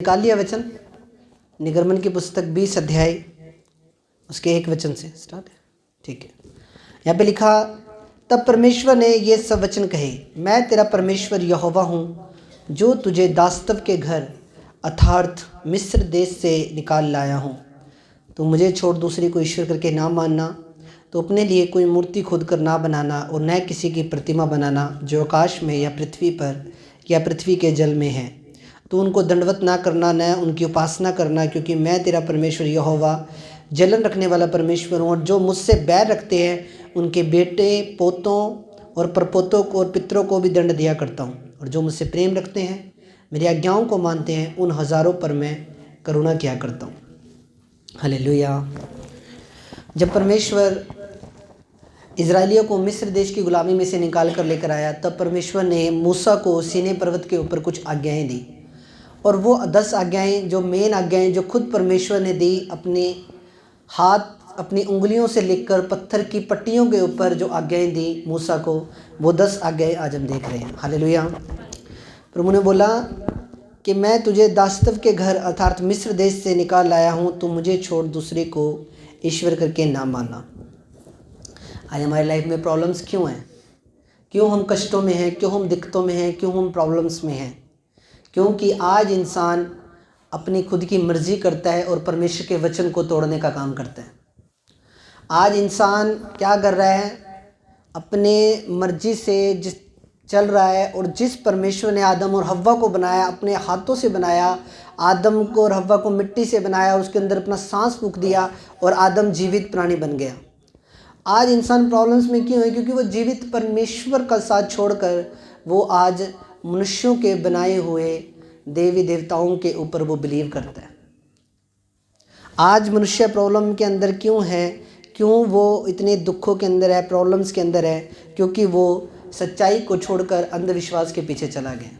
निकाल लिया वचन। निगर्मन की पुस्तक 20 अध्याय उसके 1 वचन से स्टार्ट है। ठीक है, यहाँ पे लिखा, तब परमेश्वर ने ये सब वचन कहे, मैं तेरा परमेश्वर यहोवा हूँ जो तुझे दास्तव के घर अर्थात मिस्र देश से निकाल लाया हूँ। तो मुझे छोड़ दूसरे को ईश्वर करके ना मानना, तो अपने लिए कोई मूर्ति खोद कर ना बनाना और न किसी की प्रतिमा बनाना जो आकाश में या पृथ्वी पर या पृथ्वी के जल में है। तो उनको दंडवत ना करना, न उनकी उपासना करना, क्योंकि मैं तेरा परमेश्वर यहोवा जलन रखने वाला परमेश्वर हूँ। और जो मुझसे बैर रखते हैं उनके बेटे पोतों और परपोतों को और पितरों को भी दंड दिया करता हूँ। और जो मुझसे प्रेम रखते हैं, मेरी आज्ञाओं को मानते हैं, उन हज़ारों पर मैं करुणा किया करता हूँ। हालेलुया। जब परमेश्वर इजराइलियों को मिस्र देश की गुलामी में से निकाल कर लेकर आया, तब परमेश्वर ने मूसा को सीनै पर्वत के ऊपर कुछ आज्ञाएं दी। और वो 10 आज्ञाएं, जो मेन आज्ञाएं जो खुद परमेश्वर ने दी, अपने हाथ अपनी उंगलियों से लिखकर पत्थर की पट्टियों के ऊपर जो आज्ञाएं दी मूसा को, वो 10 आज्ञाएं आज हम देख रहे हैं। हालेलुया। प्रभु ने बोला कि मैं तुझे दास्तव के घर अर्थात मिस्र देश से निकाल लाया हूँ, तो मुझे छोड़ दूसरे को ईश्वर करके ना मानना। आज हमारी लाइफ में प्रॉब्लम्स क्यों हैं? क्यों हम कष्टों में हैं? क्यों हम दिक्कतों में हैं? क्यों हम प्रॉब्लम्स में हैं? क्योंकि आज इंसान अपनी खुद की मर्जी करता है और परमेश्वर के वचन को तोड़ने का काम करता है। आज इंसान क्या कर रहा है? अपने मर्जी से जिस चल रहा है, और जिस परमेश्वर ने आदम और हव्वा को बनाया, अपने हाथों से बनाया, आदम को और हव्वा को मिट्टी से बनाया, उसके अंदर अपना सांस फूंक दिया और आदम जीवित प्राणी बन गया। आज इंसान प्रॉब्लम्स में क्यों है? क्योंकि वो जीवित परमेश्वर का साथ छोड़कर वो आज मनुष्यों के बनाए हुए देवी देवताओं के ऊपर वो बिलीव करता है। आज मनुष्य प्रॉब्लम के अंदर क्यों है? क्यों वो इतने दुखों के अंदर है, प्रॉब्लम्स के अंदर है? क्योंकि वो सच्चाई को छोड़कर अंधविश्वास के पीछे चला गया।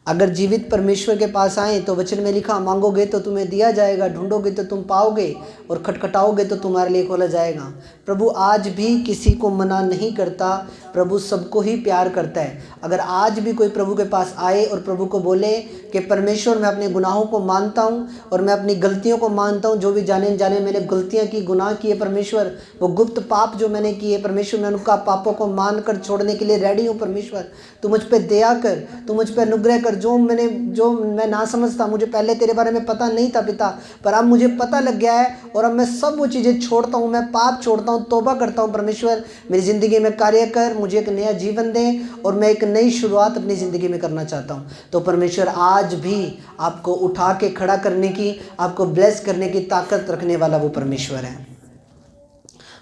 अगर जीवित परमेश्वर के पास आए तो वचन में लिखा, मांगोगे तो तुम्हें दिया जाएगा, ढूंढोगे तो तुम पाओगे, और खटखटाओगे तो तुम्हारे लिए खोला जाएगा। प्रभु आज भी किसी को मना नहीं करता, प्रभु सबको ही प्यार करता है। अगर आज भी कोई प्रभु के पास आए और प्रभु को बोले कि परमेश्वर मैं अपने गुनाहों को मानता हूँ और मैं अपनी गलतियों को मानता हूँ, जो भी जाने जाने मैंने गलतियाँ की, गुनाह किए परमेश्वर, वो गुप्त पाप जो मैंने किए परमेश्वर, मैं उनका पापों को मान कर छोड़ने के लिए रेडी हूँ। परमेश्वर तू मुझ पर दया कर, तू मुझ पर अनुग्रह कर। जो मैं ना समझता, मुझे पहले तेरे बारे में पता नहीं था पिता, पर अब मुझे पता लग गया है, और अब मैं सब वो चीज़ें छोड़ता हूँ, मैं पाप छोड़ता हूँ, तौबा करता हूँ। परमेश्वर मेरी ज़िंदगी में कार्य कर, मुझे एक नया जीवन दे, और मैं एक नई शुरुआत अपनी ज़िंदगी में करना चाहता हूँ। तो परमेश्वर आज भी आपको उठा के खड़ा करने की, आपको ब्लेस करने की ताकत रखने वाला वो परमेश्वर है।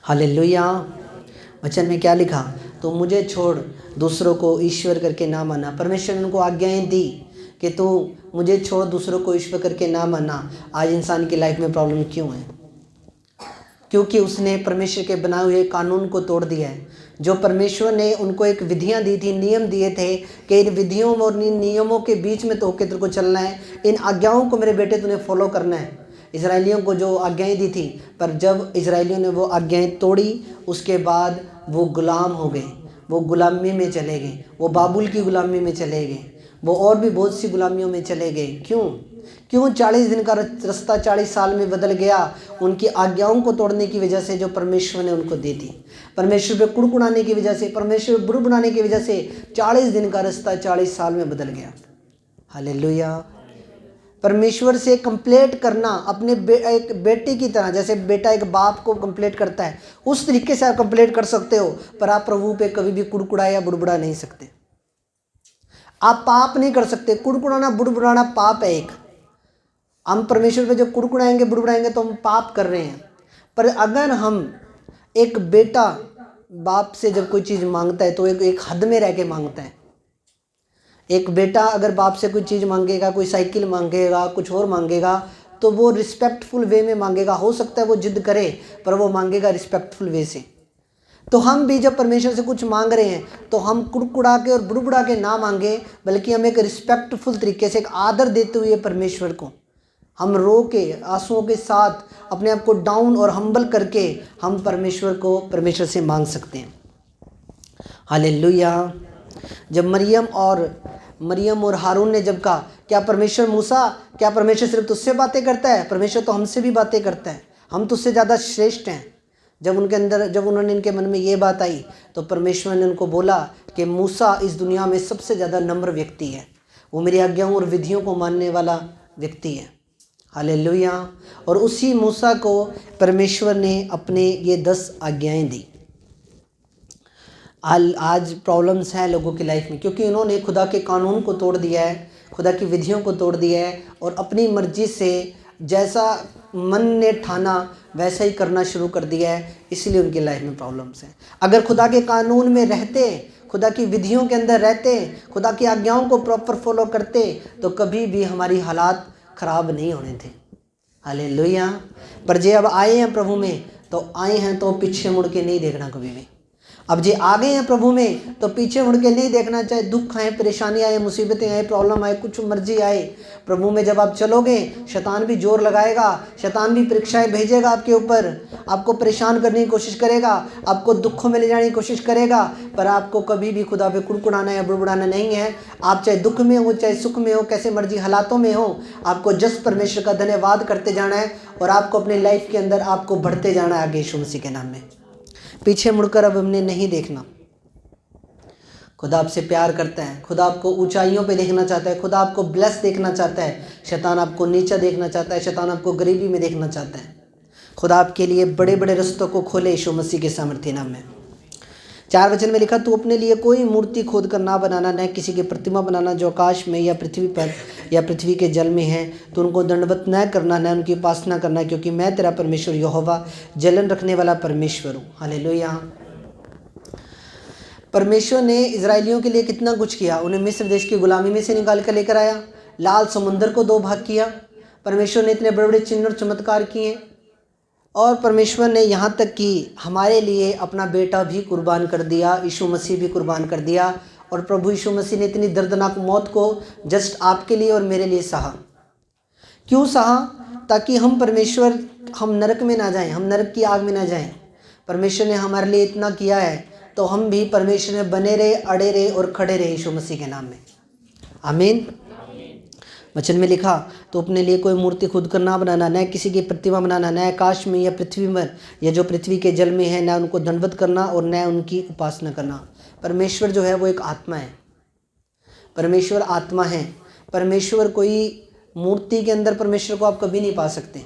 हालेलुया। वचन में क्या लिखा? तो मुझे छोड़ दूसरों को ईश्वर करके ना मानना। परमेश्वर ने उनको आज्ञाएं दी कि तू मुझे छोड़ दूसरों को ईश्वर करके ना मानना। आज इंसान की लाइफ में प्रॉब्लम क्यों है? क्योंकि उसने परमेश्वर के बनाए हुए कानून को तोड़ दिया है। जो परमेश्वर ने उनको एक विधियां दी थी, नियम दिए थे कि इन विधियों और इन नियमों के बीच में तो होकर तेरे को चलना है, इन आज्ञाओं को मेरे बेटे तूने फॉलो करना है। इजराइलियों को जो आज्ञाएं दी थी, पर जब इजराइलियों ने वो आज्ञाएं तोड़ी, उसके बाद वो गुलाम हो गए, वो गुलामी में चले गए, वो बाबुल की गुलामी में चले गए, वो और भी बहुत सी गुलामियों में चले गए। क्यों 40 दिन का रास्ता 40 साल में बदल गया? उनकी आज्ञाओं को तोड़ने की वजह से जो परमेश्वर ने उनको दी थी, परमेश्वर पे कुड़कुड़ाने की वजह से, परमेश्वर बुरा बनाने की वजह से 40 दिन का रास्ता 40 साल में बदल गया। हालेलुया। परमेश्वर से कंप्लेंट करना अपने एक बेटे की तरह, जैसे बेटा एक बाप को कंप्लेंट करता है, उस तरीके से आप कंप्लेंट कर सकते हो, पर आप प्रभु पे कभी भी कुड़कुड़ा या बुड़बुड़ा नहीं सकते। आप पाप नहीं कर सकते। कुड़कुड़ाना बुड़बुड़ाना पाप है एक। हम परमेश्वर पे जब कुड़कुड़ाएंगे बुड़बुड़ाएंगे तो हम पाप कर रहे हैं। पर अगर हम एक बेटा बाप से जब कोई चीज़ मांगता है तो एक हद में रह के मांगता है। एक बेटा अगर बाप से कोई चीज़ मांगेगा, कोई साइकिल मांगेगा, कुछ और मांगेगा, तो वो रिस्पेक्टफुल वे में मांगेगा। हो सकता है वो जिद करे, पर वो मांगेगा रिस्पेक्टफुल वे से। तो हम भी जब परमेश्वर से कुछ मांग रहे हैं तो हम कुड़कुड़ा के और बुड़बुड़ा के ना मांगे, बल्कि हम एक रिस्पेक्टफुल तरीके से, एक आदर देते हुए परमेश्वर को, हम रो के आंसुओं के साथ अपने आप को डाउन और हम्बल करके हम परमेश्वर से मांग सकते हैं। हालेलुया। जब मरियम और मरियम और हारून ने जब कहा, क्या परमेश्वर मूसा, क्या परमेश्वर सिर्फ तुझसे बातें करता है? परमेश्वर तो हमसे भी बातें करता है, हम तुझसे ज़्यादा श्रेष्ठ हैं। जब उन्होंने इनके मन में ये बात आई तो परमेश्वर ने उनको बोला कि मूसा इस दुनिया में सबसे ज़्यादा नम्र व्यक्ति है, वो मेरी आज्ञाओं और विधियों को मानने वाला व्यक्ति है। हालेलुया। और उसी मूसा को परमेश्वर ने अपने ये 10 आज्ञाएं दी। आज प्रॉब्लम्स हैं लोगों की लाइफ में क्योंकि उन्होंने खुदा के कानून को तोड़ दिया है, खुदा की विधियों को तोड़ दिया है और अपनी मर्जी से जैसा मन ने ठाना वैसा ही करना शुरू कर दिया है, इसलिए उनकी लाइफ में प्रॉब्लम्स हैं। अगर खुदा के कानून में रहते, खुदा की विधियों के अंदर रहते, खुदा की आज्ञाओं को प्रॉपर फॉलो करते तो कभी भी हमारी हालात ख़राब नहीं होने थे। हालेलुया। पर जे अब आए हैं प्रभु में तो आए हैं तो पीछे मुड़ के नहीं देखना कभी भी। अब जे आ गए हैं प्रभु में तो पीछे मुड़ के नहीं देखना, चाहे दुख आए, परेशानी आए, मुसीबतें आए, प्रॉब्लम आए, कुछ मर्जी आए, प्रभु में जब आप चलोगे शैतान भी जोर लगाएगा, शैतान भी परीक्षाएं भेजेगा आपके ऊपर, आपको परेशान करने की कोशिश करेगा, आपको दुखों में ले जाने की कोशिश करेगा, पर आपको कभी भी खुदा पे कुड़कुड़ाना या बुड़बुड़ाना नहीं है। आप चाहे दुख में हो चाहे सुख में हो, कैसे मर्जी हालातों में हो, आपको जस्ट परमेश्वर का धन्यवाद करते जाना है और आपको अपने लाइफ के अंदर आपको बढ़ते जाना है आगे यीशु मसीह के नाम में। पीछे मुड़कर अब हमने नहीं देखना। खुदा आपसे प्यार करता है, खुदा आपको ऊंचाइयों पे देखना चाहता है, खुदा आपको ब्लेस देखना चाहता है। शैतान आपको नीचा देखना चाहता है, शैतान आपको गरीबी में देखना चाहता है। खुदा आपके लिए बड़े बड़े रास्तों को खोले यीशु मसीह के सामर्थ्य नाम में। 4 वचन में लिखा, तू अपने लिए कोई मूर्ति खोद कर ना बनाना, न किसी की प्रतिमा बनाना जो आकाश में या पृथ्वी पर या पृथ्वी के जल में है। तो उनको दंडवत न करना, न उनकी उपासना करना, क्योंकि मैं तेरा परमेश्वर यहोवा जलन रखने वाला परमेश्वर हूँ। हालेलुया। परमेश्वर ने इजराइलियों के लिए कितना कुछ किया। उन्हें मिस्र देश की गुलामी में से निकाल कर लेकर आया, लाल समुंदर को 2 भाग किया। परमेश्वर ने इतने बड़े बड़े चिन्ह और चमत्कार किए और परमेश्वर ने यहाँ तक कि हमारे लिए अपना बेटा भी कुर्बान कर दिया, यीशु मसीह भी कुर्बान कर दिया। और प्रभु यीशु मसीह ने इतनी दर्दनाक मौत को जस्ट आपके लिए और मेरे लिए सहा। क्यों सहा? ताकि हम नरक में ना जाएं, हम नरक की आग में ना जाएं। परमेश्वर ने हमारे लिए इतना किया है तो हम भी परमेश्वर में बने रहे, अड़े रहे और खड़े रहे यीशु मसीह के नाम में। आमीन। वचन में लिखा, तो अपने लिए कोई मूर्ति खुद कर ना बनाना, न किसी की प्रतिमा बनाना, न आकाश में या पृथ्वी में या जो पृथ्वी के जल में है, न उनको दंडवत करना और न उनकी उपासना करना। परमेश्वर जो है वो एक आत्मा है। परमेश्वर आत्मा है। परमेश्वर कोई मूर्ति के अंदर परमेश्वर को आप कभी नहीं पा सकते।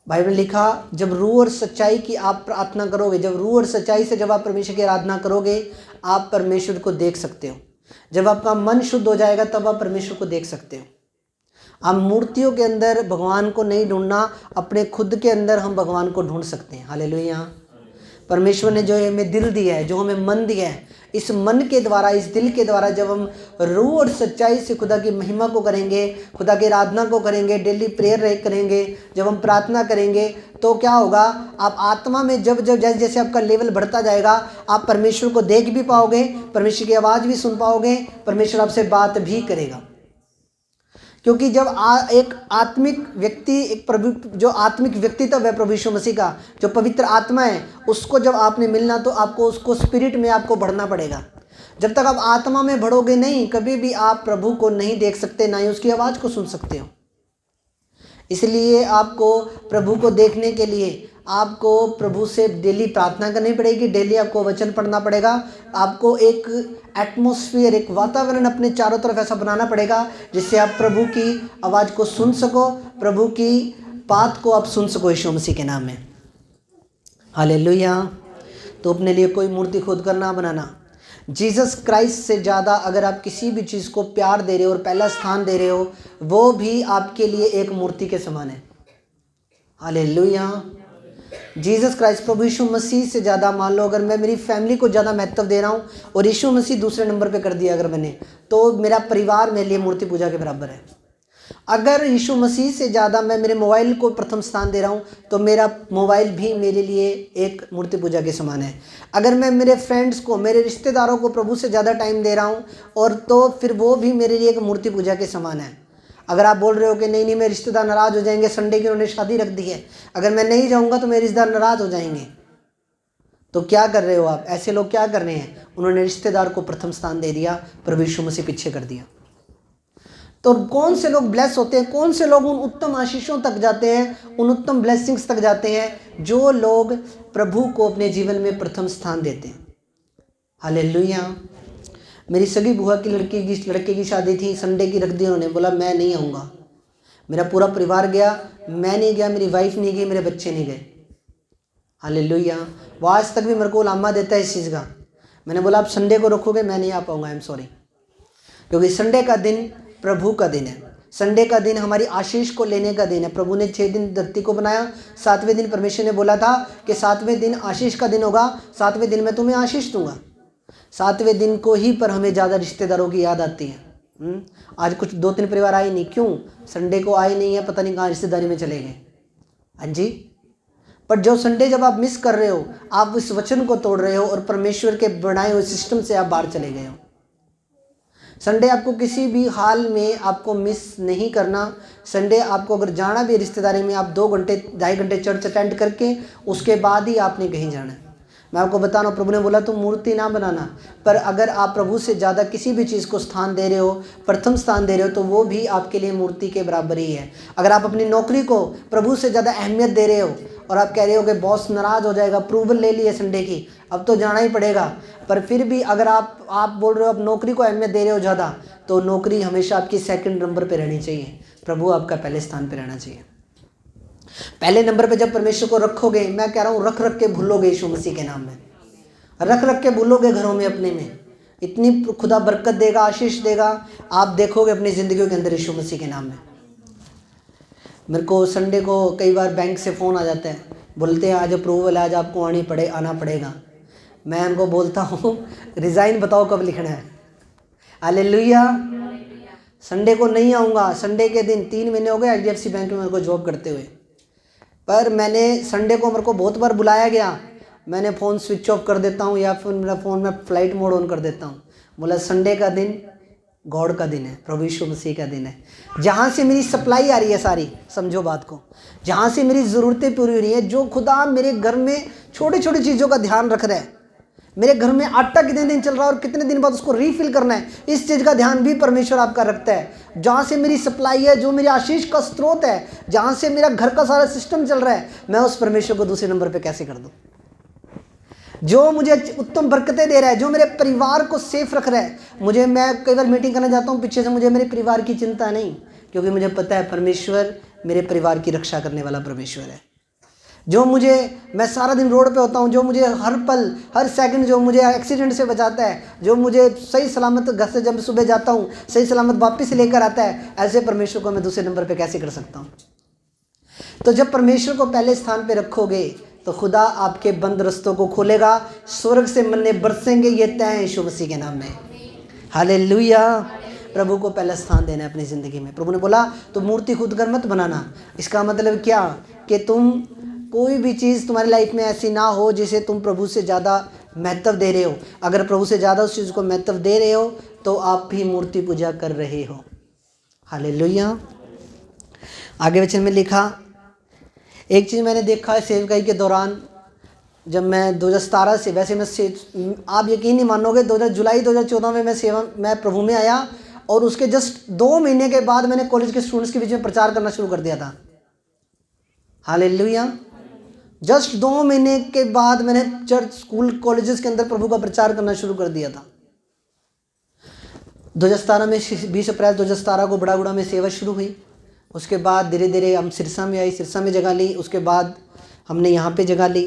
बाइबल में लिखा, जब रूह और सच्चाई की आप प्रार्थना करोगे, जब रूह और सच्चाई से जब आप परमेश्वर की आराधना करोगे, आप परमेश्वर को देख सकते हो। जब आपका मन शुद्ध हो जाएगा तब आप परमेश्वर को देख सकते हो। हम मूर्तियों के अंदर भगवान को नहीं ढूंढना, अपने खुद के अंदर हम भगवान को ढूंढ सकते हैं। हालेलुया। परमेश्वर ने जो हमें दिल दिया है, जो हमें मन दिया है, इस मन के द्वारा, इस दिल के द्वारा जब हम रूह और सच्चाई से खुदा की महिमा को करेंगे, खुदा की आराधना को करेंगे, डेली प्रेयर करेंगे, जब हम प्रार्थना करेंगे तो क्या होगा? आप आत्मा में जब जैसे जैसे आपका लेवल बढ़ता जाएगा, आप परमेश्वर को देख भी पाओगे, परमेश्वर की आवाज़ भी सुन पाओगे, परमेश्वर आपसे बात भी करेगा। क्योंकि जब एक आत्मिक व्यक्ति, जो आत्मिक व्यक्तित्व है प्रभु यीशु मसीह का, जो पवित्र आत्मा है, उसको जब आपने मिलना तो आपको उसको स्पिरिट में आपको बढ़ना पड़ेगा। जब तक आप आत्मा में बढ़ोगे नहीं, कभी भी आप प्रभु को नहीं देख सकते, ना ही उसकी आवाज़ को सुन सकते हो। इसलिए आपको प्रभु को देखने के लिए आपको प्रभु से डेली प्रार्थना करनी पड़ेगी, डेली आपको वचन पढ़ना पड़ेगा, आपको एक एटमॉस्फेयर, एक वातावरण अपने चारों तरफ ऐसा बनाना पड़ेगा जिससे आप प्रभु की आवाज़ को सुन सको, प्रभु की बात को आप सुन सको यीशु मसीह के नाम में। हालेलुया। तो अपने लिए कोई मूर्ति खुद कर ना बनाना। जीसस क्राइस्ट से ज़्यादा अगर आप किसी भी चीज़ को प्यार दे रहे हो और पहला स्थान दे रहे हो, वो भी आपके लिए एक मूर्ति के समान है। हालेलुया। जीसस क्राइस्ट, प्रभु यीशु मसीह से ज़्यादा, मान लो अगर मैं मेरी फैमिली को ज़्यादा महत्व दे रहा हूँ और यीशु मसीह दूसरे नंबर पे कर दिया अगर मैंने, तो मेरा परिवार मेरे लिए मूर्ति पूजा के बराबर है। अगर यीशु मसीह से ज़्यादा मैं मेरे मोबाइल को प्रथम स्थान दे रहा हूँ तो मेरा मोबाइल भी मेरे लिए एक मूर्ति पूजा के समान है। अगर मैं मेरे फ्रेंड्स को, मेरे रिश्तेदारों को प्रभु से ज़्यादा टाइम दे रहा हूँ और तो फिर वो भी मेरे लिए एक मूर्ति पूजा के समान है। अगर आप बोल रहे हो कि नहीं नहीं मेरे रिश्तेदार नाराज़ हो जाएंगे, संडे की उन्होंने शादी रख दी है, अगर मैं नहीं जाऊँगा तो मेरे रिश्तेदार नाराज़ हो जाएंगे, तो क्या कर रहे हो आप? ऐसे लोग क्या कर रहे हैं? उन्होंने रिश्तेदार को प्रथम स्थान दे दिया, प्रभु यीशु मसीह पीछे कर दिया। तो कौन से लोग ब्लेस होते हैं, कौन से लोग उन उत्तम आशीषों तक जाते हैं, उन उत्तम ब्लेसिंग्स तक जाते हैं? जो लोग प्रभु को अपने जीवन में प्रथम स्थान देते हैं। हालेलुया। मेरी सगी बुआ की लड़के की शादी थी, संडे की रख दी उन्होंने, बोला मैं नहीं आऊँगा। मेरा पूरा परिवार गया, मैं नहीं गया, मेरी वाइफ नहीं गई, मेरे बच्चे नहीं गए। हालेलुया। वो आज तक भी मेरे को लामा देता है इस चीज़ का। मैंने बोला आप संडे को रखोगे, मैं नहीं आ पाऊँगा, आई एम सॉरी। क्योंकि संडे का दिन प्रभु का दिन है। संडे का दिन हमारी आशीष को लेने का दिन है। प्रभु ने 6 दिन धरती को बनाया, 7वें दिन परमेश्वर ने बोला था कि 7वें दिन आशीष का दिन होगा, 7वें दिन मैं तुम्हें आशीष दूंगा। 7वें दिन को ही पर हमें ज़्यादा रिश्तेदारों की याद आती है। आज कुछ 2-3 परिवार आए नहीं, क्यों? संडे को आए नहीं है, पता नहीं कहाँ रिश्तेदारी में चले गए। हाँ जी। पर जो संडे जब आप मिस कर रहे हो, आप उस वचन को तोड़ रहे हो और परमेश्वर के बनाए हुए सिस्टम से आप बाहर चले गए हो। संडे आपको किसी भी हाल में आपको मिस नहीं करना। संडे आपको अगर जाना भी रिश्तेदारी में, आप 2 घंटे 2.5 घंटे चर्च अटेंड करके उसके बाद ही आपने कहीं जाना है। मैं आपको बता रहा हूँ, प्रभु ने बोला तुम मूर्ति ना बनाना, पर अगर आप प्रभु से ज़्यादा किसी भी चीज़ को स्थान दे रहे हो, प्रथम स्थान दे रहे हो, तो वो भी आपके लिए मूर्ति के बराबर ही है। अगर आप अपनी नौकरी को प्रभु से ज़्यादा अहमियत दे रहे हो और आप कह रहे हो कि बॉस नाराज़ हो जाएगा, अप्रूवल ले लिए संडे की, अब तो जाना ही पड़ेगा, पर फिर भी अगर आप बोल रहे हो आप नौकरी को अहमियत दे रहे हो ज़्यादा, तो नौकरी हमेशा आपकी 2nd नंबर पर रहनी चाहिए। प्रभु आपका पहले स्थान पर रहना चाहिए। पहले नंबर पे जब परमेश्वर को रखोगे, मैं कह रहा हूँ रख रख के भूलोगे, यीशु मसीह के नाम में रख रख के भूलोगे, घरों में अपने में इतनी खुदा बरकत देगा, आशीष देगा, आप देखोगे अपनी ज़िंदगियों के अंदर यीशु मसीह के नाम में। मेरे को संडे को कई बार बैंक से फ़ोन आ जाता है, बोलते हैं आज अप्रूवल है, आज आपको आना पड़ेगा। मैं उनको बोलता हूँ रिज़ाइन बताओ कब लिखना है। हालेलुया। संडे को नहीं आऊँगा। संडे के दिन 3 महीने हो गए HDFC बैंक में मेरे को जॉब करते हुए, पर मैंने संडे को मेरे को बहुत बार बुलाया गया, मैंने फ़ोन स्विच ऑफ कर देता हूँ या फिर मेरा फ़ोन में फ़्लाइट मोड ऑन कर देता हूँ। बोला संडे का दिन गॉड का दिन है, प्रभु यीशु मसीह का दिन है, जहाँ से मेरी सप्लाई आ रही है सारी, समझो बात को, जहाँ से मेरी ज़रूरतें पूरी हो रही हैं। जो खुदा मेरे घर में छोटी छोटी चीज़ों का ध्यान रख रहा है, मेरे घर में आटा कितने दिन चल रहा है और कितने दिन बाद उसको रीफिल करना है, इस चीज़ का ध्यान भी परमेश्वर आपका रखता है। जहाँ से मेरी सप्लाई है, जो मेरी आशीष का स्रोत है, जहाँ से मेरा घर का सारा सिस्टम चल रहा है, मैं उस परमेश्वर को दूसरे नंबर पे कैसे कर दूँ? जो मुझे उत्तम बरकतें दे रहा है, जो मेरे परिवार को सेफ रख रहा है। मैं कई बार मीटिंग करने जाता हूँ पीछे से, मुझे मेरे परिवार की चिंता नहीं, क्योंकि मुझे पता है परमेश्वर मेरे परिवार की रक्षा करने वाला परमेश्वर है। मैं सारा दिन रोड पे होता हूँ, जो मुझे हर पल हर सेकंड जो मुझे एक्सीडेंट से बचाता है, जो मुझे सही सलामत घर से जब सुबह जाता हूँ सही सलामत वापस लेकर आता है, ऐसे परमेश्वर को मैं दूसरे नंबर पे कैसे कर सकता हूँ? तो जब परमेश्वर को पहले स्थान पे रखोगे तो खुदा आपके बंद रस्तों को खोलेगा, स्वर्ग से मन्ने बरसेंगे, ये तय है यीशु मसीह के नाम में। हालेलुया। प्रभु को पहला स्थान देना है अपनी ज़िंदगी में। प्रभु ने बोला तो मूर्ति खुद कर मत बनाना। इसका मतलब क्या? कि तुम कोई भी चीज़ तुम्हारी लाइफ में ऐसी ना हो जिसे तुम प्रभु से ज़्यादा महत्व दे रहे हो। अगर प्रभु से ज़्यादा उस चीज़ को महत्व दे रहे हो तो आप भी मूर्ति पूजा कर रहे हो। हालेलुया। आगे वचन में लिखा, एक चीज़ मैंने देखा है सेवकाई के दौरान, जब मैं 2017 से, वैसे आप यकीन नहीं मानोगे, जुलाई 2014 में मैं प्रभु में आया और उसके जस्ट 2 महीने के बाद मैंने कॉलेज के स्टूडेंट्स के बीच में प्रचार करना शुरू कर दिया था। हालेलुया। जस्ट 2 महीने के बाद मैंने चर्च, स्कूल, कॉलेजेस के अंदर प्रभु का प्रचार करना शुरू कर दिया था। 2017 में 20 अप्रैल 2017 को बड़ागुड़ा में सेवा शुरू हुई। उसके बाद धीरे धीरे हम सिरसा में सिरसा में जगह ली, उसके बाद हमने यहाँ पे जगह ली।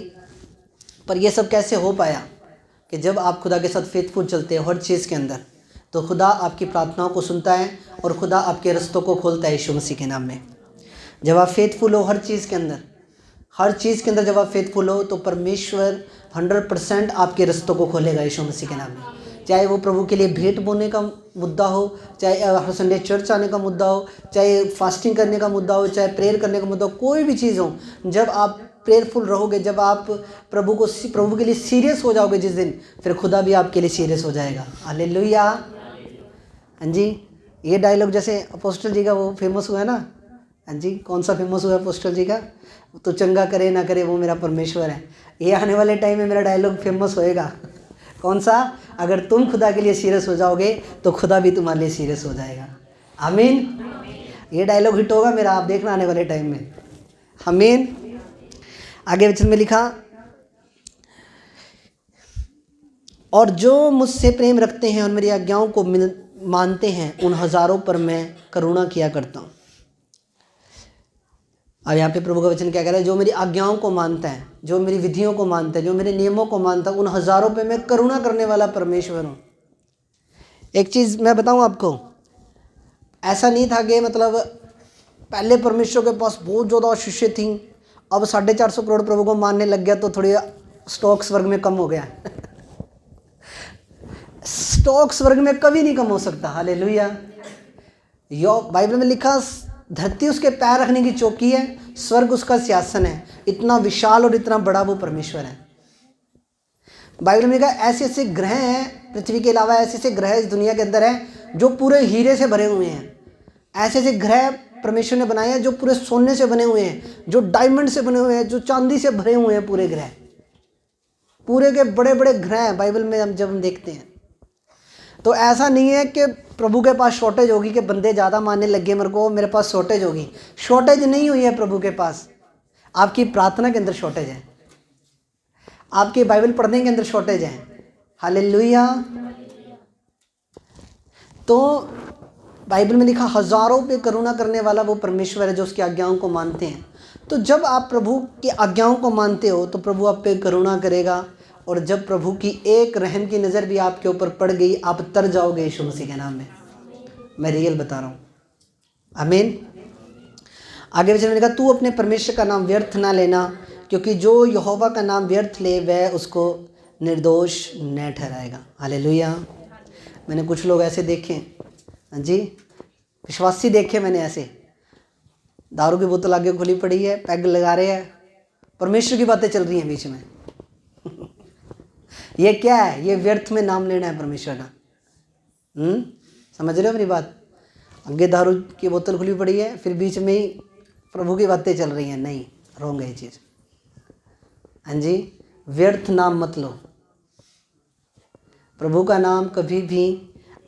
पर यह सब कैसे हो पाया? कि जब आप खुदा के साथ फेथफुल चलते हो हर चीज़ के अंदर, तो खुदा आपकी प्रार्थनाओं को सुनता है और खुदा आपके रास्तों को खोलता है यीशु मसीह के नाम में। जब आप फेथफुल हो हर चीज़ के अंदर जब आप फेथफुल हो तो परमेश्वर 100% आपके रास्तों को खोलेगा यीशु मसीह के नाम में। चाहे वो प्रभु के लिए भेंट बोने का मुद्दा हो, चाहे हर संडे चर्च आने का मुद्दा हो, चाहे फास्टिंग करने का मुद्दा हो, चाहे प्रेयर करने का मुद्दा हो, कोई भी चीज़ हो, जब आप प्रेयरफुल रहोगे, जब आप प्रभु के लिए सीरियस हो जाओगे जिस दिन, फिर खुदा भी आपके लिए सीरियस हो जाएगा। हालेलुया। हाँ जी, ये डायलॉग जैसे अपोस्टल जी का वो फेमस हुआ है ना। हाँ जी, कौन सा फेमस हुआ है अपोस्टल जी का? तो चंगा करे ना करे वो मेरा परमेश्वर है। ये आने वाले टाइम में मेरा डायलॉग फेमस होएगा। कौन सा? अगर तुम खुदा के लिए सीरियस हो जाओगे तो खुदा भी तुम्हारे लिए सीरियस हो जाएगा। आमीन। ये डायलॉग हिट होगा मेरा, आप देखना आने वाले टाइम में। आमीन। आगे वचन में लिखा, और जो मुझसे प्रेम रखते हैं और मेरी आज्ञाओं को मानते हैं उन हजारों पर मैं करुणा किया करता हूँ। अब यहाँ पे प्रभु का वचन क्या कह रहा है? जो मेरी आज्ञाओं को मानता है, जो मेरी विधियों को मानता है, जो मेरे नियमों को मानता है, उन हजारों पे मैं करुणा करने वाला परमेश्वर हूँ। एक चीज़ मैं बताऊँ आपको, ऐसा नहीं था कि मतलब पहले परमेश्वर के पास बहुत ज़्यादा शिष्य थी, अब 450 करोड़ प्रभु को मानने लग गया तो थोड़ी स्टॉक्स वर्ग में कम हो गया। स्टॉक्स वर्ग में कभी नहीं कम हो सकता। हालेलुया। बाइबल में लिखा, धरती उसके पैर रखने की चौकी है, स्वर्ग उसका सिंहासन है। इतना विशाल और इतना बड़ा वो परमेश्वर है। बाइबल में लिखा, ऐसे ऐसे ग्रह हैं पृथ्वी के अलावा, ऐसे ऐसे ग्रह इस दुनिया के अंदर हैं जो पूरे हीरे से भरे हुए हैं। ऐसे ऐसे ग्रह परमेश्वर ने बनाए हैं जो पूरे सोने से बने हुए हैं, जो डायमंड से बने हुए हैं, जो चांदी से भरे हुए हैं। पूरे ग्रह, पूरे के बड़े बड़े ग्रह हैं बाइबल में जब हम देखते हैं। तो ऐसा नहीं है कि प्रभु के पास शॉर्टेज होगी कि बंदे ज़्यादा मानने लगे मेरे को, मेरे पास शॉर्टेज होगी। शॉर्टेज नहीं हुई है प्रभु के पास। आपकी प्रार्थना के अंदर शॉर्टेज है, आपके बाइबल पढ़ने के अंदर शॉर्टेज है। हालेलुया। तो बाइबल में लिखा, हजारों पे करुणा करने वाला वो परमेश्वर है जो उसकी आज्ञाओं को मानते हैं। तो जब आप प्रभु की आज्ञाओं को मानते हो तो प्रभु आप पे करुणा करेगा। और जब प्रभु की एक रहम की नज़र भी आपके ऊपर पड़ गई, आप तर जाओगे यीशु मसीह के नाम में। मैं रियल बता रहा हूँ। आमीन। आगे वचन में लिखा, तू अपने परमेश्वर का नाम व्यर्थ ना लेना, क्योंकि जो यहोवा का नाम व्यर्थ ले वह उसको निर्दोष न ठहराएगा। हालेलुया। मैंने कुछ लोग ऐसे देखे, हाँ जी, विश्वासी देखे मैंने ऐसे, दारू की बोतल आगे खुली पड़ी है, पैग लगा रहे हैं, परमेश्वर की बातें चल रही हैं बीच में। ये क्या है? ये व्यर्थ में नाम लेना है परमेश्वर का। समझ रहे हो मेरी बात? आगे दारू की बोतल खुली पड़ी है, फिर बीच में ही प्रभु की बातें चल रही हैं। नहीं, रॉन्ग है ये चीज़। हाँ जी, व्यर्थ नाम मत लो। प्रभु का नाम कभी भी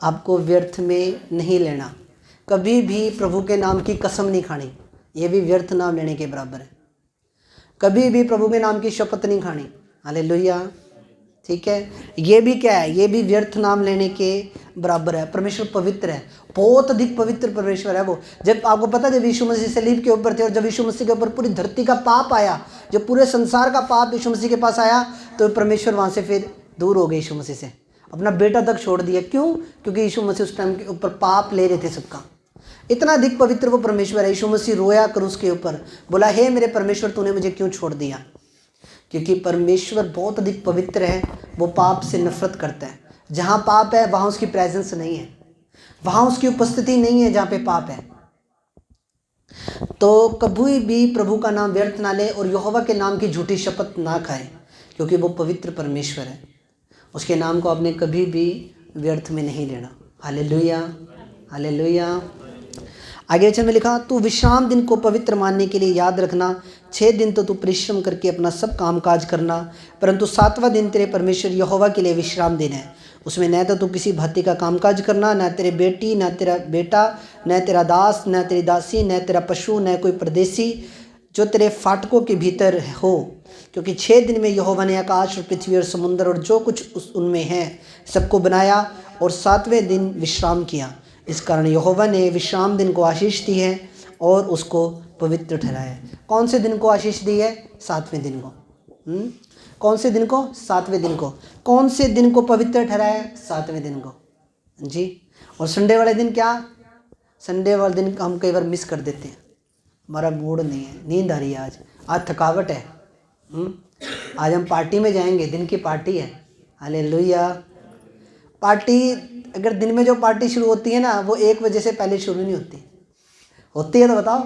आपको व्यर्थ में नहीं लेना। कभी भी प्रभु के नाम की कसम नहीं खानी, ये भी व्यर्थ नाम लेने के बराबर है। कभी भी प्रभु के नाम की शपथ नहीं खानी। हालेलुया। ठीक है, ये भी क्या है? ये भी व्यर्थ नाम लेने के बराबर है। परमेश्वर पवित्र है, बहुत अधिक पवित्र परमेश्वर है वो। जब आपको पता है, जब यीशु मसीह सलीब के ऊपर थे और जब यीशु मसीह के ऊपर पूरी धरती का पाप आया, जब पूरे संसार का पाप यीशु मसीह के पास आया, तो परमेश्वर वहाँ से फिर दूर हो गए, यीशु मसीह से अपना बेटा तक छोड़ दिया। क्यों? क्योंकि यीशु मसीह उस टाइम के ऊपर पाप ले रहे थे सबका। इतना अधिक पवित्र वो परमेश्वर है। यीशु मसीह रोया क्रूस के ऊपर, बोला, हे मेरे परमेश्वर, तूने मुझे क्यों छोड़ दिया? क्योंकि परमेश्वर बहुत अधिक पवित्र है, वो पाप से नफरत करता है। जहाँ पाप है वहाँ उसकी प्रेजेंस नहीं है, वहाँ उसकी उपस्थिति नहीं है जहाँ पे पाप है। तो कभी भी प्रभु का नाम व्यर्थ ना ले और यहोवा के नाम की झूठी शपथ ना खाए, क्योंकि वो पवित्र परमेश्वर है। उसके नाम को आपने कभी भी व्यर्थ में नहीं लेना। Hallelujah, hallelujah. आगे वचन में लिखा, तू विश्राम दिन को पवित्र मानने के लिए याद रखना। 6 दिन तो तू परिश्रम करके अपना सब काम काज करना, परंतु 7वां दिन तेरे परमेश्वर यहोवा के लिए विश्राम दिन है। उसमें न तो तू किसी भांति का कामकाज करना, न तेरे बेटी, न तेरा बेटा, न तेरा दास, न तेरी दासी, न तेरा पशु, न कोई परदेसी जो तेरे फाटकों के भीतर हो। क्योंकि 6 दिन में यहोवा ने आकाश और पृथ्वी और समुद्र और जो कुछ उनमें है सबको बनाया और 7वें दिन विश्राम किया। इस कारण यहोवा ने विश्राम दिन को आशीष दी है और उसको पवित्र ठहराया है। कौन से दिन को आशीष दी है? 7वें दिन को। कौन से दिन को? 7वें दिन को। कौन से दिन को पवित्र ठहराया है? 7वें दिन को जी। और संडे वाले दिन क्या? संडे वाले दिन हम कई बार मिस कर देते हैं, हमारा मूड नहीं है, नींद आ रही है, आज थकावट है। आज हम पार्टी में जाएंगे, दिन की पार्टी है। हालेलुया। पार्टी, अगर दिन में जो पार्टी शुरू होती है ना, वो 1 बजे से पहले शुरू नहीं होती। होती है तो बताओ?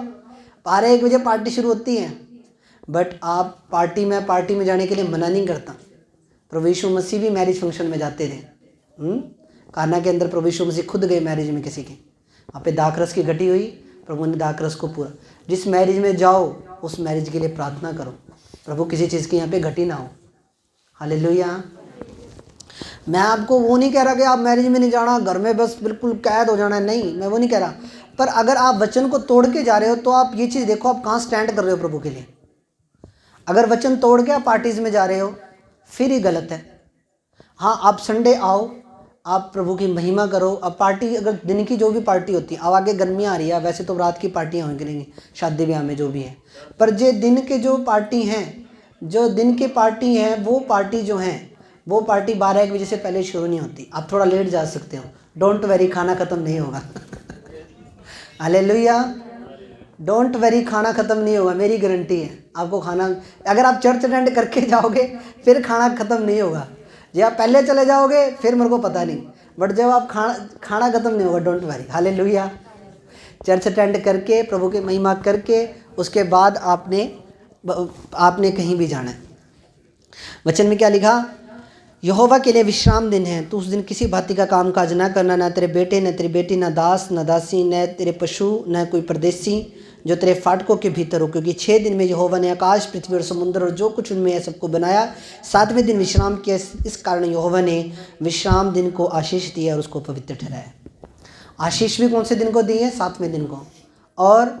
12-1 बजे पार्टी शुरू होती है। बट आप पार्टी में जाने के लिए मना नहीं करता। प्रभु यीशु मसीह भी मैरिज फंक्शन में जाते थे। काना के अंदर प्रभु यीशु मसीह खुद गए मैरिज में किसी के, वहाँ पे दाखरस की घटी हुई, प्रभु ने दाखरस को पूरा। जिस मैरिज में जाओ उस मैरिज के लिए प्रार्थना करो, प्रभु किसी चीज़ की यहाँ पे घटी ना हो। हालेलुया। मैं आपको वो नहीं कह रहा कि आप मैरिज में नहीं जाना, घर में बस बिल्कुल कैद हो जाना है, नहीं, मैं वो नहीं कह रहा। पर अगर आप वचन को तोड़ के जा रहे हो तो आप ये चीज़ देखो आप कहाँ स्टैंड कर रहे हो प्रभु के लिए। अगर वचन तोड़ के आप पार्टीज में जा रहे हो फिर ही गलत है। हाँ, आप संडे आओ, आप प्रभु की महिमा करो। अब पार्टी अगर दिन की जो भी पार्टी होती है, अब आगे गर्मियाँ आ रही है, वैसे तो रात की पार्टियाँ होंगी करेंगी शादी ब्याह में जो भी है, पर जो दिन के जो पार्टी हैं, जो दिन की पार्टी हैं, वो पार्टी जो हैं वो पार्टी 12-1 बजे से पहले शुरू नहीं होती। आप थोड़ा लेट जा सकते हो, डोंट वेरी, खाना ख़त्म नहीं होगा। हालेलुया, डोंट वेरी, खाना ख़त्म नहीं होगा, मेरी गारंटी है। आपको खाना, अगर आप चर्च अटेंड करके जाओगे फिर खाना ख़त्म नहीं होगा। जब आप पहले चले जाओगे फिर मेरे को पता नहीं, बट जब आप खाना ख़त्म नहीं होगा, don't very. Hallelujah, church attend करके प्रभु की महिमा करके उसके बाद आपने कहीं भी जाना है। वचन में क्या लिखा? यहोवा के लिए विश्राम दिन है, तो उस दिन किसी भांति का काम काज न करना, न तेरे बेटे न तेरी बेटी, न दास न दासी, न तेरे पशु, न कोई परदेसी जो तेरे फाटकों के भीतर हो, क्योंकि 6 दिन में यहोवा ने आकाश, पृथ्वी और समुद्र और जो कुछ उनमें है सबको बनाया, 7वें दिन विश्राम किया। इस कारण यहोवा ने विश्राम दिन को आशीष दिया और उसको पवित्र ठहराया। आशीष भी कौन से दिन को दी है? 7वें दिन को। और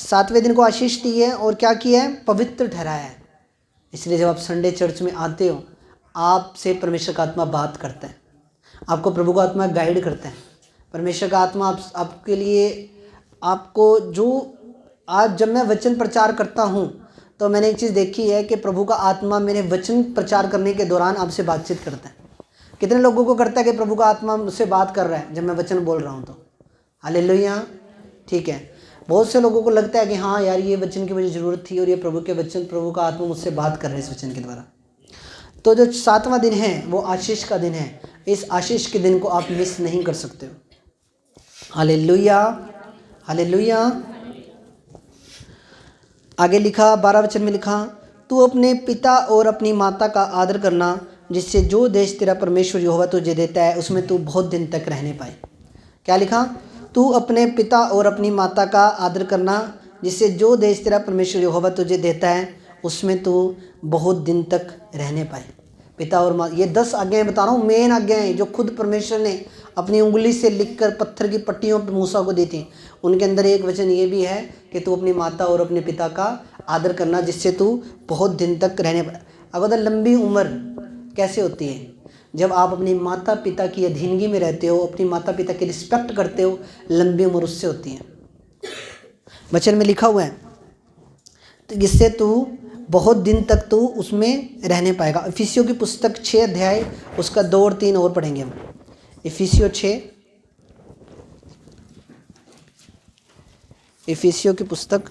7वें दिन को आशीष दी है और क्या किया है? पवित्र ठहराया है। इसलिए जब आप संडे चर्च में आते हो, आपसे परमेश्वर का आत्मा बात करता है, आपको प्रभु का आत्मा गाइड करता है। परमेश्वर का आत्मा आपके लिए, आपको जो आज जब मैं वचन प्रचार करता हूँ तो मैंने एक चीज़ देखी है कि प्रभु का आत्मा मेरे वचन प्रचार करने के दौरान आपसे बातचीत करता है। कितने लोगों को करता है कि प्रभु का आत्मा मुझसे बात कर रहा है जब मैं वचन बोल रहा हूँ तो? हालेलुया, ठीक है। बहुत से लोगों को लगता है कि हाँ यार, ये वचन की मुझे ज़रूरत थी और ये प्रभु के वचन, प्रभु का आत्मा मुझसे बात कर रहे हैं इस वचन के द्वारा। तो जो 7वां दिन है वो आशीष का दिन है। इस आशीष के दिन को आप मिस नहीं कर सकते हो। Hallelujah, hallelujah. आगे लिखा 12 वचन में लिखा, तू अपने पिता और अपनी माता का आदर करना, जिससे जो देश तेरा परमेश्वर यहोवा तुझे देता है उसमें तू बहुत दिन तक रहने पाए। क्या लिखा? तू अपने पिता और अपनी माता का आदर करना, जिससे जो देश तेरा परमेश्वर यहोवा तुझे देता है उसमें तू बहुत दिन तक रहने पाए। पिता और माँ, ये 10 आज्ञाएं बता रहा हूँ, मेन आज्ञाएं जो खुद परमेश्वर ने अपनी उंगली से लिखकर पत्थर की पट्टियों पर मूसा को दी थी। उनके अंदर एक वचन ये भी है कि तू अपनी माता और अपने पिता का आदर करना, जिससे तू बहुत दिन तक रहने पाए। अगर लंबी उम्र कैसे होती है? जब आप अपनी माता पिता की अधीनगी में रहते हो, अपनी माता पिता की रिस्पेक्ट करते हो, लंबी उम्र उससे होती है। वचन में लिखा हुआ है, तो जिससे तू बहुत दिन तक तू उसमें रहने पाएगा। इफिसियों की पुस्तक 6 अध्याय उसका 2 और 3 और पढ़ेंगे हम। इफिसियों 6 की पुस्तक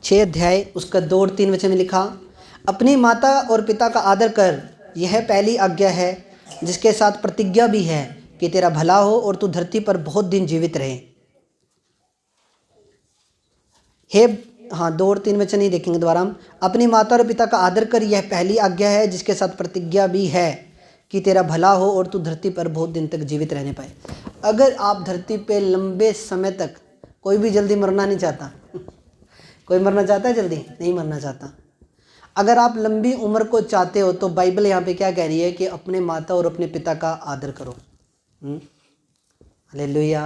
6 अध्याय उसका 2 और 3 वचन में लिखा, अपनी माता और पिता का आदर कर, यह पहली आज्ञा है जिसके साथ प्रतिज्ञा भी है कि तेरा भला हो और तू धरती पर बहुत दिन जीवित रहे। हाँ, 2 और 3 वचन ही देखेंगे दोबारा हम। अपनी माता और पिता का आदर कर, यह पहली आज्ञा है जिसके साथ प्रतिज्ञा भी है कि तेरा भला हो और तू धरती पर बहुत दिन तक जीवित रहने पाए। अगर आप धरती पे लंबे समय तक, कोई भी जल्दी मरना नहीं चाहता कोई मरना चाहता है जल्दी? नहीं मरना चाहता। अगर आप लंबी उम्र को चाहते हो तो बाइबल यहाँ पे क्या कह रही है कि अपने माता और अपने पिता का आदर करो। हालेलुया।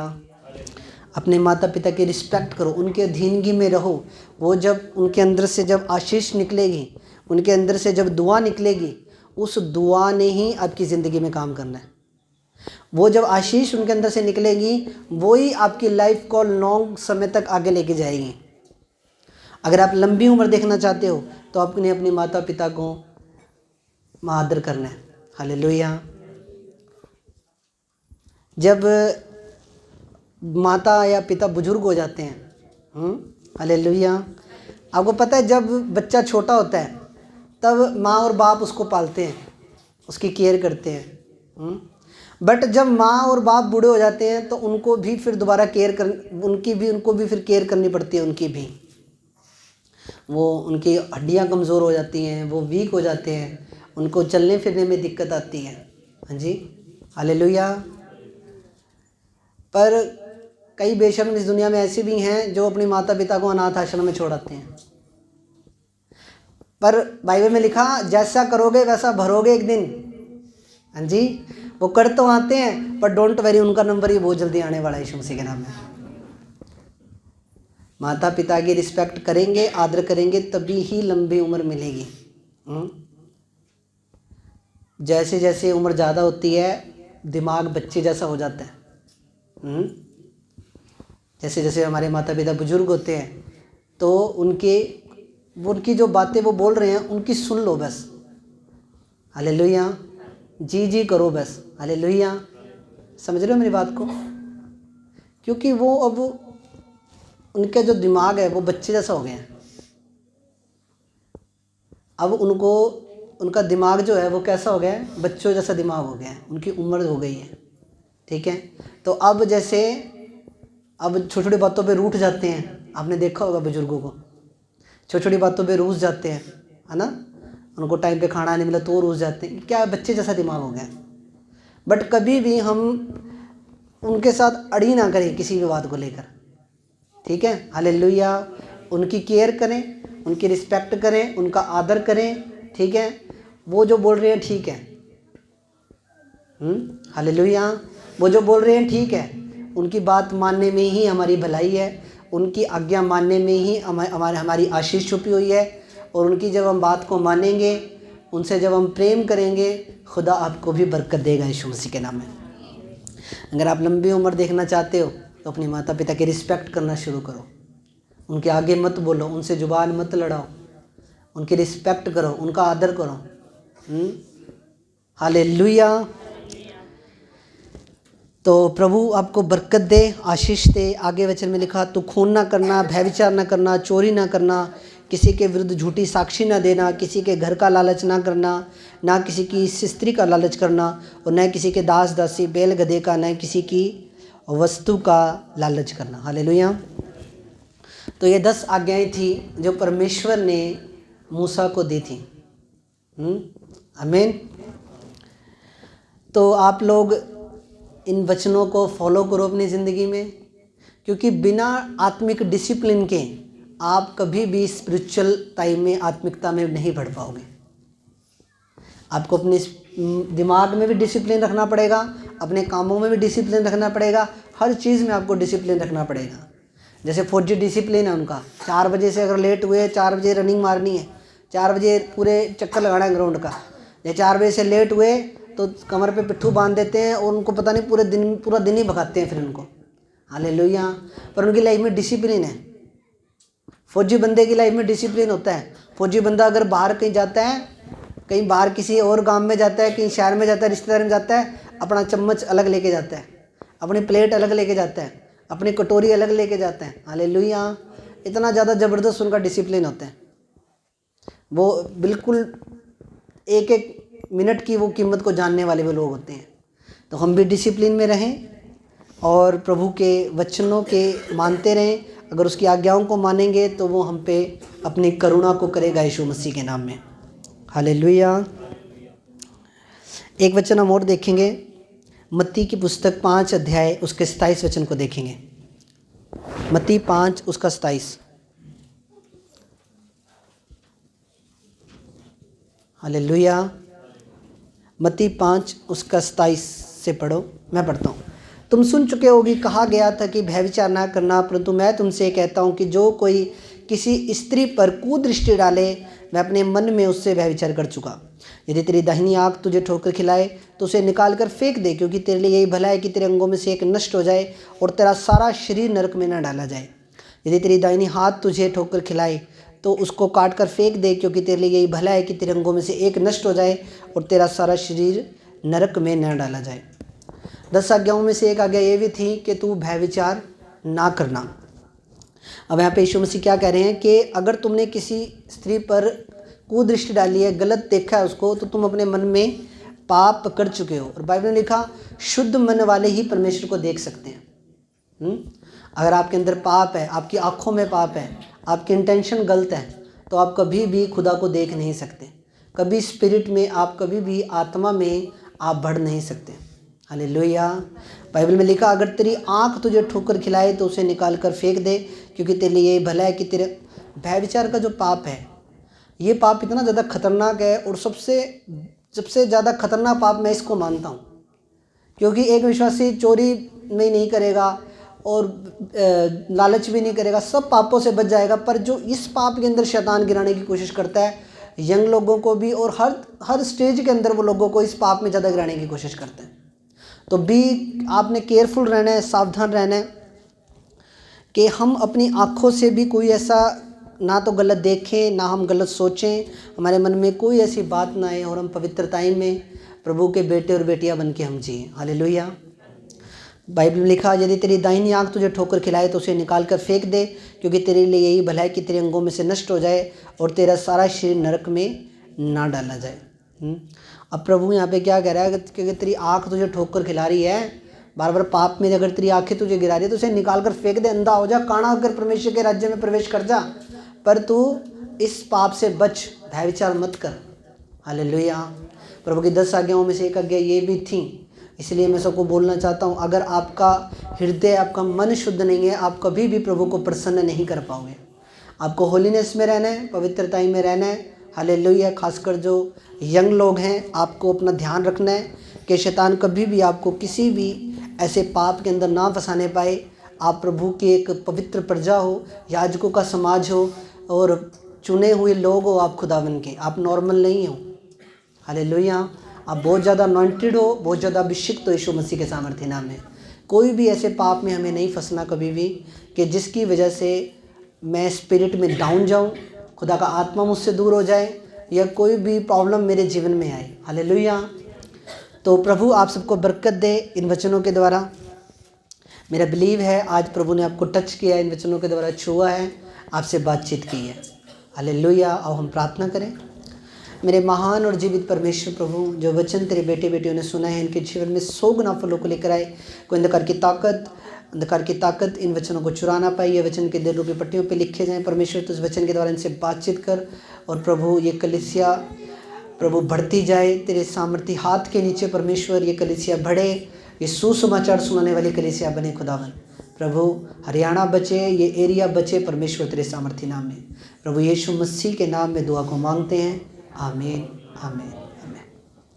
अपने माता पिता की रिस्पेक्ट करो, उनके अधीनगी में रहो। वो जब उनके अंदर से जब आशीष निकलेगी, उनके अंदर से जब दुआ निकलेगी, उस दुआ ने ही आपकी ज़िंदगी में काम करना है। वो जब आशीष उनके अंदर से निकलेगी, वो ही आपकी लाइफ को लॉन्ग समय तक आगे लेके जाएगी। अगर आप लंबी उम्र देखना चाहते हो तो आपने अपनी माता पिता को आदर करना है। हालेलुया। जब माता या पिता बुजुर्ग हो जाते हैं, हालेलुया, आपको पता है जब बच्चा छोटा होता है तब माँ और बाप उसको पालते हैं, उसकी केयर करते हैं। बट जब माँ और बाप बूढ़े हो जाते हैं तो उनको भी फिर दोबारा उनको भी फिर केयर करनी पड़ती है। उनकी भी वो, उनकी हड्डियाँ कमज़ोर हो जाती हैं, वो वीक हो जाते हैं, उनको चलने फिरने में दिक्कत आती है। हाँ जी, हालेलुया। पर कई बेशर्म इस दुनिया में ऐसे भी हैं जो अपनी माता पिता को अनाथ आश्रम में छोड़ आते हैं। पर बाइबल में लिखा, जैसा करोगे वैसा भरोगे एक दिन। हाँ जी, वो कर तो आते हैं, पर डोंट वरी, उनका नंबर ही बहुत जल्दी आने वाला है यीशु मसीह के नाम में। माता पिता की रिस्पेक्ट करेंगे, आदर करेंगे, तभी ही लंबी उम्र मिलेगी। जैसे जैसे उम्र ज़्यादा होती है दिमाग बच्चे जैसा हो जाता है। जैसे जैसे हमारे माता पिता बुजुर्ग होते हैं तो उनकी जो बातें वो बोल रहे हैं उनकी सुन लो बस, हालेलुया, जी जी करो बस, हालेलुया। समझ रहे हो मेरी बात को? क्योंकि वो अब उनका जो दिमाग है वो बच्चे जैसा हो गया है। अब उनका दिमाग जो है वो कैसा हो गया है? बच्चों जैसा दिमाग हो गया है, उनकी उम्र हो गई है, ठीक है। तो अब जैसे अब छोटी छोटी बातों पे रूठ जाते हैं, आपने देखा होगा बुजुर्गों को, छोटी छोटी बातों पे रूठ जाते हैं, है ना। उनको टाइम पे खाना नहीं मिला तो रूठ जाते हैं, क्या बच्चे जैसा दिमाग हो गया। बट कभी भी हम उनके साथ अड़ी ना करें किसी भी बात को लेकर, ठीक है, हालेलुया। उनकी केयर करें, उनकी रिस्पेक्ट करें, उनका आदर करें, ठीक है। वो जो बोल रहे हैं ठीक है, हालेलुया। वो जो बोल रहे हैं ठीक है, उनकी बात मानने में ही हमारी भलाई है, उनकी आज्ञा मानने में ही हमारी आशीष छुपी हुई है। और उनकी जब हम बात को मानेंगे, उनसे जब हम प्रेम करेंगे, खुदा आपको भी बरकत देगा यीशु मसीह के नाम में। अगर आप लंबी उम्र देखना चाहते हो तो अपने माता पिता की रिस्पेक्ट करना शुरू करो, उनके आगे मत बोलो, उनसे जुबान मत लड़ाओ, उनकी रिस्पेक्ट करो, उनका आदर करो। हालेलुया। तो प्रभु आपको बरकत दे, आशीष दे। आगे वचन में लिखा, तू खून ना करना, व्यभिचार ना करना, चोरी ना करना, किसी के विरुद्ध झूठी साक्षी ना देना, किसी के घर का लालच ना करना, ना किसी की स्त्री का लालच करना, और न किसी के दास दासी बैल गधे का, न किसी की वस्तु का लालच करना। हालेलुया। तो ये 10 आज्ञाएं थी जो परमेश्वर ने मूसा को दी थी। आमीन। तो आप लोग इन वचनों को फॉलो करो अपनी ज़िंदगी में, क्योंकि बिना आत्मिक डिसिप्लिन के आप कभी भी स्पिरिचुअल टाइम में, आत्मिकता में नहीं बढ़ पाओगे। आपको अपने दिमाग में भी डिसिप्लिन रखना पड़ेगा, अपने कामों में भी डिसिप्लिन रखना पड़ेगा, हर चीज़ में आपको डिसिप्लिन रखना पड़ेगा। जैसे फौजी डिसिप्लिन है उनका, 4 बजे से अगर लेट हुए, 4 बजे रनिंग मारनी है, 4 बजे पूरे चक्कर लगाना है ग्राउंड का। या 4 बजे से लेट हुए तो कमर पे पिट्ठू बांध देते हैं और उनको पता नहीं पूरा दिन ही भगाते हैं फिर उनको। हालेलुया। पर उनकी लाइफ में डिसिप्लिन है। फौजी बंदे की लाइफ में डिसिप्लिन होता है। फौजी बंदा अगर बाहर कहीं जाता है, कहीं बाहर किसी और गांव में जाता है, कहीं शहर में जाता है, रिश्तेदार में जाता है, अपना चम्मच अलग लेके जाता है, अपनी प्लेट अलग लेके जाता है, अपनी कटोरी अलग लेके जाता है। हालेलुया। इतना ज़्यादा ज़बरदस्त उनका डिसिप्लिन होता है। वो बिल्कुल एक एक मिनट की वो कीमत को जानने वाले वो लोग होते हैं। तो हम भी डिसिप्लिन में रहें और प्रभु के वचनों के मानते रहें। अगर उसकी आज्ञाओं को मानेंगे तो वो हम पे अपनी करुणा को करेगा यीशु मसीह के नाम में। हालेलुया। एक वचन हम और देखेंगे, मत्ती की पुस्तक 5 अध्याय उसके 27 वचन को देखेंगे। मत्ती 5 उसका 27। हालेलुया। मत्ती 5 उसका 27 से पढ़ो, मैं पढ़ता हूँ। तुम सुन चुके होगी, कहा गया था कि व्यभिचार ना करना, परंतु मैं तुमसे कहता हूँ कि जो कोई किसी स्त्री पर कुदृष्टि डाले वह अपने मन में उससे व्यभिचार कर चुका। यदि तेरी दाहिनी आँख तुझे ठोकर खिलाए तो उसे निकाल कर फेंक दे, क्योंकि तेरे लिए यही भला है कि तेरे अंगों में से एक नष्ट हो जाए और तेरा सारा शरीर नरक में न डाला जाए। यदि तेरी दाहिनी हाथ तुझे ठोकर खिलाए तो उसको काट कर फेंक दे, क्योंकि तेरे लिए यही भला है कि तेरे अंगों में से एक नष्ट हो जाए और तेरा सारा शरीर नरक में न डाला जाए। 10 आज्ञाओं में से एक आज्ञा ये भी थी कि तू व्यभिचार ना करना। अब यहाँ पे यीशु मसीह क्या कह रहे हैं कि अगर तुमने किसी स्त्री पर कुदृष्टि डाली है, गलत देखा है उसको, तो तुम अपने मन में पाप कर चुके हो। और बाइबल ने लिखा, शुद्ध मन वाले ही परमेश्वर को देख सकते हैं। अगर आपके अंदर पाप है, आपकी आँखों में पाप है, आपकी इंटेंशन गलत है, तो आप कभी भी खुदा को देख नहीं सकते। कभी स्पिरिट में आप, कभी भी आत्मा में आप बढ़ नहीं सकते। हालेलुया। बाइबल में लिखा, अगर तेरी आँख तुझे ठोकर खिलाए तो उसे निकाल कर फेंक दे, क्योंकि तेरे लिए यही भला है कि तेरे। व्यभिचार का जो पाप है, ये पाप इतना ज़्यादा खतरनाक है, और सबसे ज़्यादा खतरनाक पाप मैं इसको मानता हूँ। क्योंकि एक विश्वासी चोरी में नहीं करेगा और लालच भी नहीं करेगा, सब पापों से बच जाएगा। पर जो इस पाप के अंदर शैतान गिराने की कोशिश करता है, यंग लोगों को भी और हर स्टेज के अंदर वो लोगों को इस पाप में ज़्यादा गिराने की कोशिश करते हैं। तो आपने केयरफुल रहना है, सावधान रहना है कि हम अपनी आँखों से भी कोई ऐसा ना तो गलत देखें, ना हम गलत सोचें, हमारे मन में कोई ऐसी बात ना आए और हम पवित्रताई में प्रभु के बेटे और बेटियां बन के हम जिए। हालेलुया। बाइबल में लिखा, यदि तेरी दाहिनी आँख तुझे ठोकर खिलाए तो उसे निकाल कर फेंक दे, क्योंकि तेरे लिए यही भला है कि तेरे अंगों में से नष्ट हो जाए और तेरा सारा शरीर नरक में ना डाला जाए। अब प्रभु यहाँ पे क्या कह रहा है, क्योंकि तेरी आँख तुझे ठोकर खिला रही है, बार बार पाप में अगर तेरी आँखें तुझे गिरा रही है तो उसे निकाल कर फेंक दे, अंधा हो जा, काना होकर परमेश्वर के राज्य में प्रवेश कर जा। पर तू इस पाप से बच, भय विचार मत कर। हालेलुया। प्रभु की 10 आज्ञाओं में से एक आज्ञा ये भी थी। इसलिए मैं सबको बोलना चाहता हूँ, अगर आपका हृदय, आपका मन शुद्ध नहीं है, आप कभी भी प्रभु को प्रसन्न नहीं कर पाओगे। आपको होलीनेस में रहना है, पवित्रताई में रहना है। हालेलुया। खासकर जो यंग लोग हैं, आपको अपना ध्यान रखना है कि शैतान कभी भी आपको किसी भी ऐसे पाप के अंदर ना फंसाने पाए। आप प्रभु की एक पवित्र प्रजा हो, याजकों का समाज हो और चुने हुए लोग हो आप खुदावन के। आप नॉर्मल नहीं हो। हालेलुया। आप बहुत ज़्यादा अनॉइंटेड हो, बहुत ज़्यादा अभिषिक्त हो यीशु मसीह के सामर्थ्य नाम में। कोई भी ऐसे पाप में हमें नहीं फंसना कभी भी कि जिसकी वजह से मैं स्पिरिट में डाउन जाऊं, खुदा का आत्मा मुझसे दूर हो जाए या कोई भी प्रॉब्लम मेरे जीवन में आए। हालेलुया। तो प्रभु आप सबको बरकत दे इन वचनों के द्वारा। मेरा बिलीव है आज प्रभु ने आपको टच किया, इन वचनों के द्वारा छुआ है, आपसे बातचीत की है। हालेलुया। आओ हम प्रार्थना करें। मेरे महान और जीवित परमेश्वर प्रभु, जो वचन तेरे बेटे बेटियों ने सुना है, इनके जीवन में 100 गुना फलों को लेकर आए। कोई अंधकार की ताकत इन वचनों को चुरा ना पाई। ये वचन के दिल रूपी पट्टियों पे लिखे जाएं। परमेश्वर तो इस वचन के द्वारा इनसे बातचीत कर और प्रभु ये कलीसिया प्रभु बढ़ती जाए तेरे सामर्थी हाथ के नीचे। परमेश्वर ये कलीसिया बढ़े, ये सुसमाचार सुनाने वाली कलीसिया बने खुदावन। प्रभु हरियाणा बचे, ये एरिया बचे परमेश्वर तेरे सामर्थी नाम में। प्रभु यीशु मसीह के नाम में दुआ को मांगते हैं। आमीन आमीन।